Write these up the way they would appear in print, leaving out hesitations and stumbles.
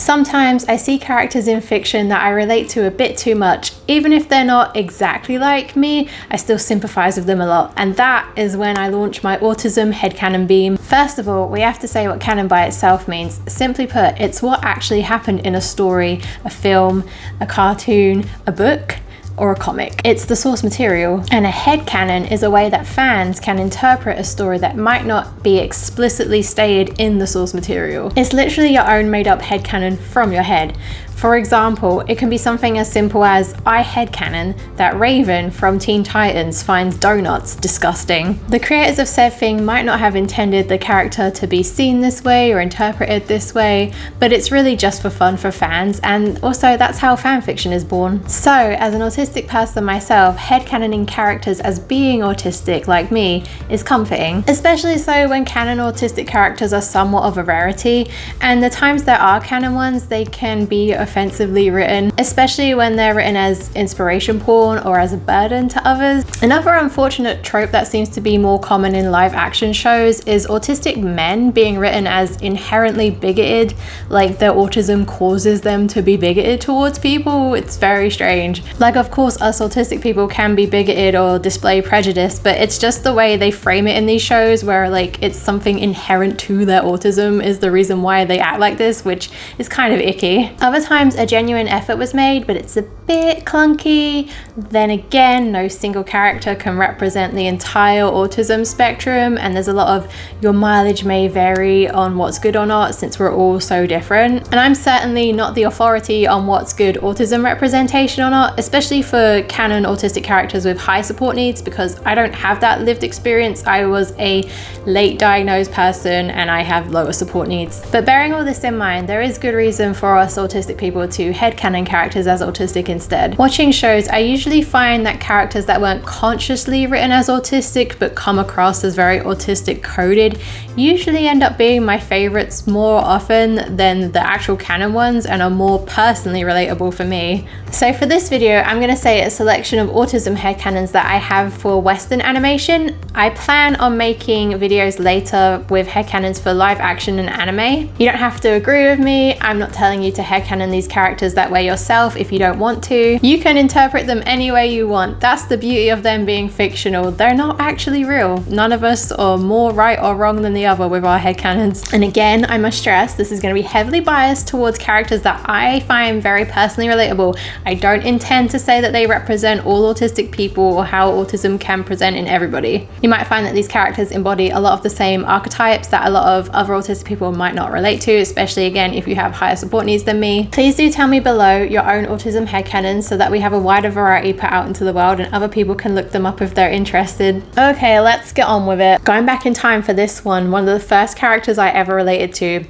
Sometimes I see characters in fiction that I relate to a bit too much. Even if they're not exactly like me, I still sympathize with them a lot. And that is when I launch my Autism Headcanon beam. First of all, we have to say what canon by itself means. Simply put, it's what actually happened in a story, a film, a cartoon, a book, or a comic. It's the source material. And a headcanon is a way that fans can interpret a story that might not be explicitly stated in the source material. It's literally your own made up headcanon from your head. For example, it can be something as simple as, I headcanon that Raven from Teen Titans finds donuts disgusting. The creators of said thing might not have intended the character to be seen this way or interpreted this way, but it's really just for fun for fans, and also that's how fanfiction is born. So, as an autistic person myself, headcanoning characters as being autistic like me is comforting, especially so when canon autistic characters are somewhat of a rarity, and the times there are canon ones, they can be offensively written, especially when they're written as inspiration porn or as a burden to others. Another unfortunate trope that seems to be more common in live action shows is autistic men being written as inherently bigoted, like their autism causes them to be bigoted towards people. It's very strange. Like, of course, us autistic people can be bigoted or display prejudice, but it's just the way they frame it in these shows where like it's something inherent to their autism is the reason why they act like this, which is kind of icky. Other times a genuine effort was made, but it's a bit clunky. Then again, no single character can represent the entire autism spectrum, and there's a lot of your mileage may vary on what's good or not since we're all so different. And I'm certainly not the authority on what's good autism representation or not, especially for canon autistic characters with high support needs, because I don't have that lived experience. I was a late diagnosed person and I have lower support needs. But bearing all this in mind, there is good reason for us autistic people to headcanon characters as autistic instead. Watching shows, I usually find that characters that weren't consciously written as autistic but come across as very autistic coded usually end up being my favorites more often than the actual canon ones and are more personally relatable for me. So for this video, I'm going to say a selection of autism headcanons that I have for Western animation. I plan on making videos later with headcanons for live action and anime. You don't have to agree with me. I'm not telling you to headcanon these characters that way yourself if you don't want to. You can interpret them any way you want. That's the beauty of them being fictional. They're not actually real. None of us are more right or wrong than the other with our headcanons. And again, I must stress, this is going to be heavily biased towards characters that I find very personally relatable. I don't intend to say that they represent all autistic people or how autism can present in everybody. You might find that these characters embody a lot of the same archetypes that a lot of other autistic people might not relate to, especially again if you have higher support needs than me. Please do tell me below your own autism headcanons so that we have a wider variety put out into the world and other people can look them up if they're interested. Okay, let's get on with it. Going back in time for this one of the first characters I ever related to,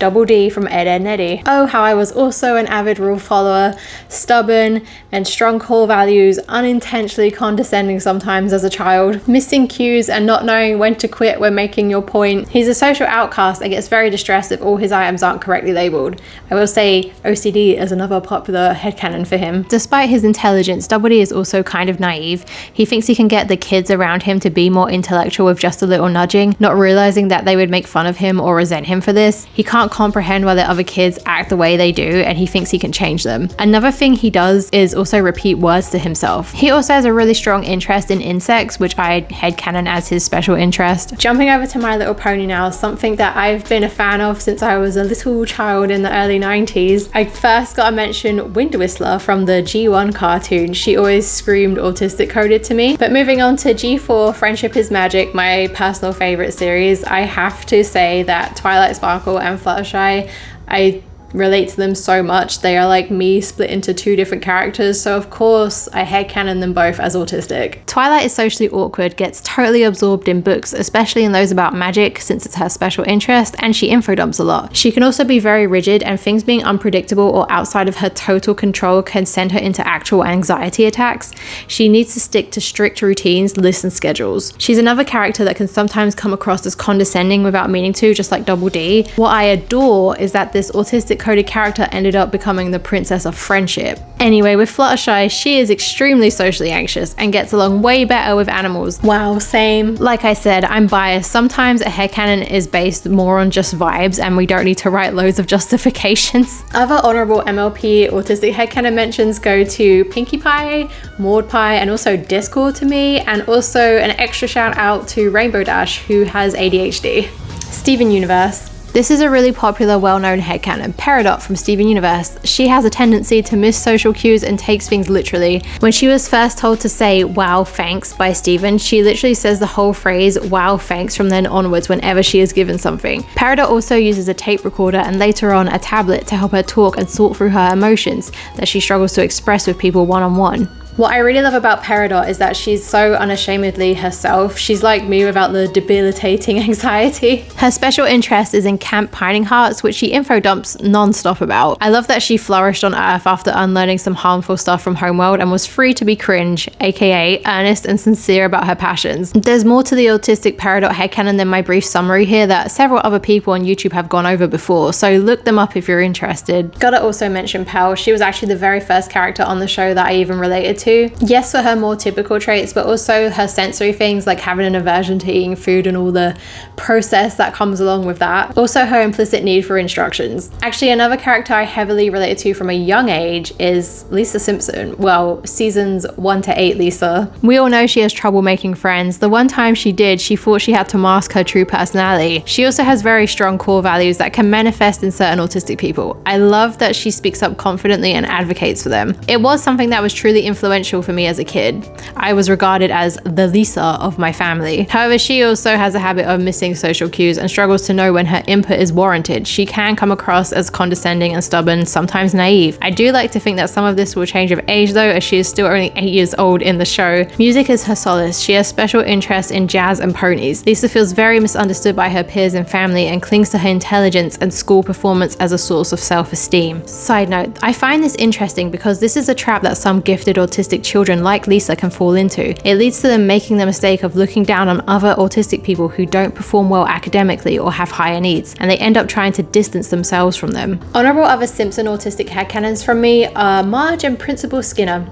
Double D from Ed, Edd n Eddy. Oh, how I was also an avid rule follower, stubborn and strong core values, unintentionally condescending sometimes as a child, missing cues and not knowing when to quit when making your point. He's a social outcast and gets very distressed if all his items aren't correctly labeled. I will say OCD is another popular headcanon for him. Despite his intelligence, Double D is also kind of naive. He thinks he can get the kids around him to be more intellectual with just a little nudging, not realizing that they would make fun of him or resent him for this. He can't comprehend why the other kids act the way they do and he thinks he can change them. Another thing he does is also repeat words to himself. He also has a really strong interest in insects, which I headcanon as his special interest. Jumping over to My Little Pony now, something that I've been a fan of since I was a little child in the early 90s. I first got to mention Wind Whistler from the G1 cartoon. She always screamed autistic coded to me. But moving on to G4, Friendship is Magic, my personal favorite series, I have to say that Twilight Sparkle and Fluttershy, I relate to them so much. They are like me split into two different characters, so of course I headcanon them both as autistic. Twilight is socially awkward, gets totally absorbed in books, especially in those about magic since it's her special interest, and she infodumps a lot. She can also be very rigid, and things being unpredictable or outside of her total control can send her into actual anxiety attacks. She needs to stick to strict routines, lists and schedules. She's another character that can sometimes come across as condescending without meaning to, just like Double D. What I adore is that this autistic coded character ended up becoming the princess of friendship. Anyway, with Fluttershy, she is extremely socially anxious and gets along way better with animals. Wow, same. Like I said, I'm biased. Sometimes a headcanon is based more on just vibes and we don't need to write loads of justifications. Other honorable MLP autistic headcanon mentions go to Pinkie Pie, Maud Pie, and also Discord to me, and also an extra shout out to Rainbow Dash, who has ADHD. Steven Universe. This is a really popular, well-known headcanon, Peridot from Steven Universe. She has a tendency to miss social cues and takes things literally. When she was first told to say "wow, thanks" by Steven, she literally says the whole phrase "wow, thanks" from then onwards whenever she is given something. Peridot also uses a tape recorder and later on a tablet to help her talk and sort through her emotions that she struggles to express with people one-on-one. What I really love about Peridot is that she's so unashamedly herself. She's like me without the debilitating anxiety. Her special interest is in Camp Pining Hearts, which she info dumps non-stop about. I love that she flourished on Earth after unlearning some harmful stuff from Homeworld and was free to be cringe, aka earnest and sincere about her passions. There's more to the autistic Peridot headcanon than my brief summary here that several other people on YouTube have gone over before, so look them up if you're interested. Gotta also mention Pell. She was actually the very first character on the show that I even related to. Yes, for her more typical traits, but also her sensory things like having an aversion to eating food and all the process that comes along with that. Also her implicit need for instructions. Actually, another character I heavily related to from a young age is Lisa Simpson. Well, seasons 1 to 8 Lisa. We all know she has trouble making friends. The one time she did, she thought she had to mask her true personality. She also has very strong core values that can manifest in certain autistic people. I love that she speaks up confidently and advocates for them. It was something that was truly influential for me as a kid. I was regarded as the Lisa of my family. However, she also has a habit of missing social cues and struggles to know when her input is warranted. She can come across as condescending and stubborn, sometimes naive. I do like to think that some of this will change with age though, as she is still only 8 years old in the show. Music is her solace. She has special interest in jazz and ponies. Lisa feels very misunderstood by her peers and family and clings to her intelligence and school performance as a source of self-esteem. Side note, I find this interesting because this is a trap that some gifted autistic children like Lisa can fall into. It leads to them making the mistake of looking down on other autistic people who don't perform well academically or have higher needs, and they end up trying to distance themselves from them. Honorable other Simpson autistic headcanons from me are Marge and Principal Skinner.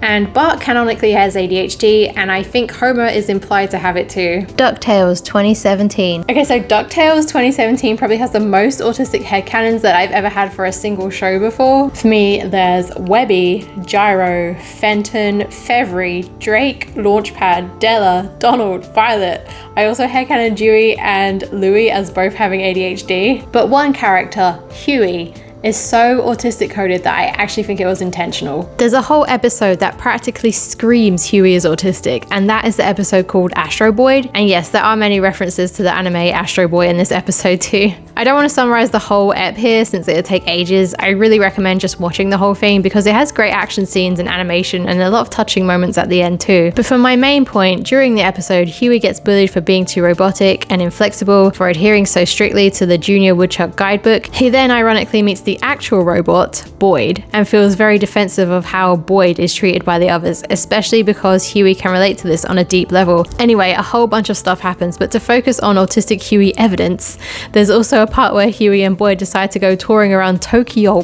And Bart canonically has ADHD, and I think Homer is implied to have it too. DuckTales 2017. Okay, so DuckTales 2017 probably has the most autistic headcanons that I've ever had for a single show before. For me, there's Webby, Gyro, Fenton, Fevry, Drake, Launchpad, Della, Donald, Violet. I also headcanon Dewey and Louie as both having ADHD. But one character, Huey, is so autistic coded that I actually think it was intentional. There's a whole episode that practically screams Huey is autistic, and that is the episode called Astro Boy. And yes, there are many references to the anime Astro Boy in this episode too. I don't want to summarize the whole ep here since it'll take ages. I really recommend just watching the whole thing because it has great action scenes and animation and a lot of touching moments at the end too. But for my main point, during the episode, Huey gets bullied for being too robotic and inflexible, for adhering so strictly to the Junior Woodchuck guidebook. He then ironically meets the actual robot, Boyd, and feels very defensive of how Boyd is treated by the others, especially because Huey can relate to this on a deep level. Anyway, a whole bunch of stuff happens, but to focus on autistic Huey evidence, there's also a part where Huey and Boyd decide to go touring around Tokyo,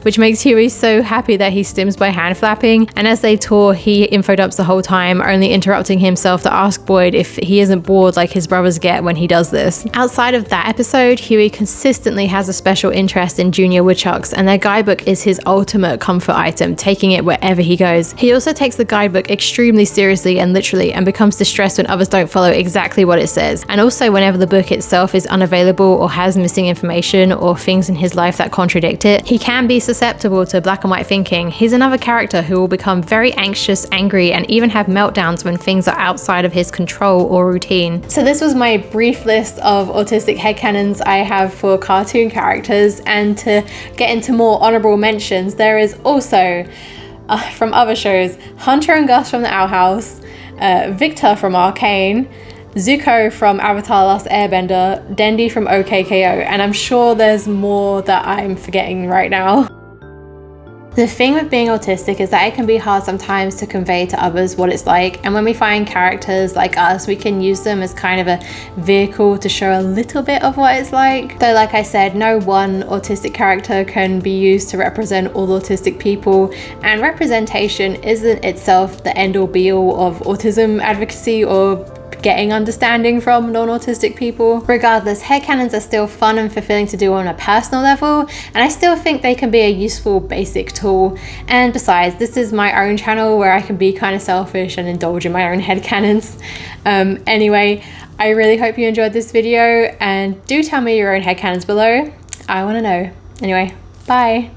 which makes Huey so happy that he stims by hand flapping, and as they tour, he infodumps the whole time, only interrupting himself to ask Boyd if he isn't bored like his brothers get when he does this. Outside of that episode, Huey consistently has a special interest in Junior Woodchucks, and their guidebook is his ultimate comfort item, taking it wherever he goes. He also takes the guidebook extremely seriously and literally, and becomes distressed when others don't follow exactly what it says, and also whenever the book itself is unavailable or has missing information or things in his life that contradict it. He can be susceptible to black and white thinking. He's another character who will become very anxious, angry, and even have meltdowns when things are outside of his control or routine. So this was my brief list of autistic headcanons I have for cartoon characters, and to get into more honorable mentions, there is also from other shows, Hunter and Gus from the Owl House, Victor from Arcane, Zuko from Avatar Last Airbender, Dendi from OKKO, and I'm sure there's more that I'm forgetting right now. The thing with being autistic is that it can be hard sometimes to convey to others what it's like, and when we find characters like us, we can use them as kind of a vehicle to show a little bit of what it's like. Though, like I said, no one autistic character can be used to represent all autistic people, and representation isn't itself the end-all be-all of autism advocacy or getting understanding from non-autistic people. Regardless, headcanons are still fun and fulfilling to do on a personal level, and I still think they can be a useful basic tool. And besides, this is my own channel where I can be kind of selfish and indulge in my own headcanons. Anyway, I really hope you enjoyed this video, and do tell me your own headcanons below. I want to know. Anyway, bye.